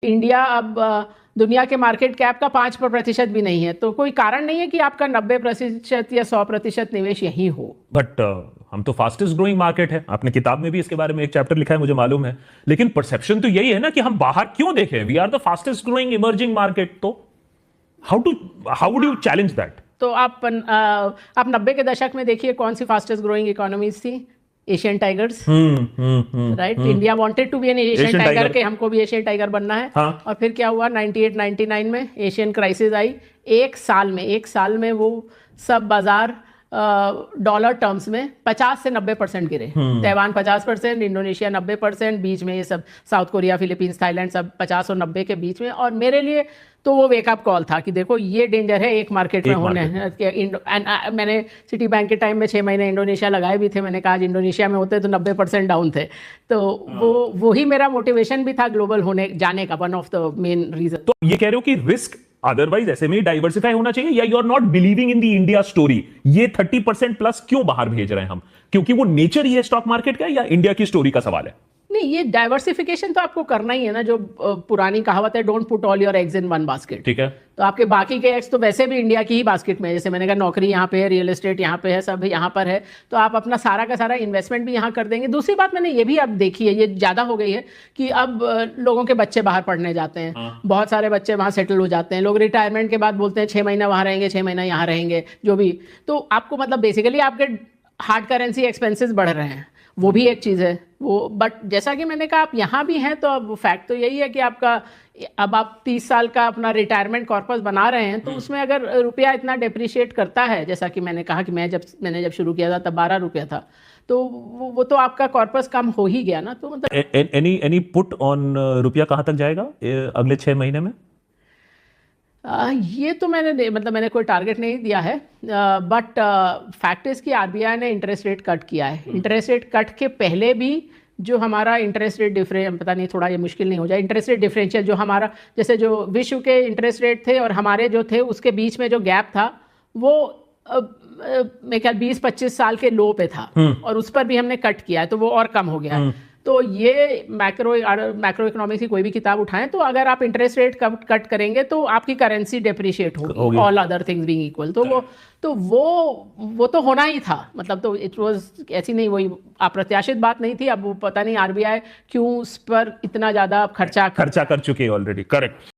India अब दुनिया के मार्केट कैप का 5% भी नहीं है, तो कोई कारण नहीं है कि आपका 90% या 100% निवेश यही हो। बट हम तो फास्टेस्ट ग्रोइंग मार्केट है, आपने किताब में भी इसके बारे में एक चैप्टर लिखा है, मुझे मालूम है। लेकिन परसेप्शन तो यही है ना कि हम बाहर क्यों देखें, we are the fastest growing emerging market. तो how would you challenge that? तो आप 90 के दशक में देखिए कौन सी फास्टेस्ट ग्रोइंग इकोनॉमीज थी। Asian tigers, right. India wanted to be an Asian tiger के हमको भी एशियन टाइगर बनना है। हाँ. और फिर क्या हुआ 98-99 में एशियन क्राइसिस आई। एक साल में वो सब बाजार डॉलर टर्म्स में 50 से 90% गिरे। ताइवान 50%, इंडोनेशिया 90%, बीच में ये सब साउथ कोरिया, फिलीपींस, थाईलैंड सब 50 और 90 के बीच में। और मेरे लिए तो वो वेकअप कॉल था कि देखो ये डेंजर है एक मार्केट में होने। मैंने सिटी बैंक के टाइम में 6 महीने इंडोनेशिया लगाए भी थे। मैंने कहा आज इंडोनेशिया में होते तो 90% डाउन थे। तो वो ही मेरा मोटिवेशन भी था ग्लोबल होने जाने का, one of the main reason. तो ये कह रहे हो कि रिस्क अदरवाइज ऐसे में डाइवर्सिफाई होना चाहिए, या you are not believing in the India story? ये 30% प्लस क्यों बाहर भेज रहे हैं हम? क्योंकि वो नेचर ही है स्टॉक मार्केट का, या इंडिया की स्टोरी का सवाल है? नहीं, ये डाइवर्सिफिकेशन तो आपको करना ही है ना। जो पुरानी कहावत है, don't put all your eggs in one basket. ठीक है। तो आपके बाकी के एग्स तो वैसे भी इंडिया की ही बास्केट में है। जैसे मैंने कहा नौकरी यहाँ पे है, रियल एस्टेट यहाँ पे है, सब यहाँ पर है। तो आप अपना सारा का सारा इन्वेस्टमेंट भी यहाँ कर देंगे। दूसरी बात मैंने ये भी अब देखी है, ये ज़्यादा हो गई है कि अब लोगों के बच्चे बाहर पढ़ने जाते हैं। हाँ। बहुत सारे बच्चे वहाँ सेटल हो जाते हैं। लोग रिटायरमेंट के बाद बोलते हैं 6 महीना वहाँ रहेंगे, 6 महीना यहाँ रहेंगे, जो भी। तो आपको मतलब बेसिकली आपके हार्ड करेंसी एक्सपेंसेस बढ़ रहे हैं, वो भी एक चीज़ है वो। बट जैसा कि मैंने कहा आप यहाँ भी हैं, तो अब फैक्ट तो यही है कि आपका अब आप 30 साल का अपना रिटायरमेंट कॉर्पस बना रहे हैं। तो उसमें अगर रुपया इतना डेप्रिशिएट करता है, जैसा कि मैंने कहा कि मैंने जब शुरू किया था तब 12 रुपया था, तो वो तो आपका कॉर्पस कम हो ही गया ना। तो मतलब एनी पुट ऑन रुपया कहाँ तक जाएगा अगले 6 महीने में? ये तो मैंने कोई टारगेट नहीं दिया है। बट फैक्ट इज कि आरबीआई ने इंटरेस्ट रेट कट किया है। इंटरेस्ट रेट कट के पहले भी जो हमारा इंटरेस्ट रेट डिफरेंस, पता नहीं थोड़ा ये मुश्किल नहीं हो जाए, इंटरेस्ट रेट डिफरेंशियल जो हमारा, जैसे जो विश्व के इंटरेस्ट रेट थे और हमारे जो थे, उसके बीच में जो गैप था वो मेरे ख्याल 20-25 साल के लो पे था। और उस पर भी हमने कट किया है, तो वो और कम हो गया है। तो ये मैक्रो इकोनॉमिक्स की कोई भी किताब उठाएं, तो अगर आप इंटरेस्ट रेट कट करेंगे तो आपकी करेंसी डेप्रिशिएट होगी, all other things being equal. तो वो तो होना ही था। मतलब तो इट वाज ऐसी नहीं, वही अप्रत्याशित बात नहीं थी। अब वो पता नहीं आरबीआई क्यों उस पर इतना ज़्यादा खर्चा कर चुके हैं ऑलरेडी। करेक्ट।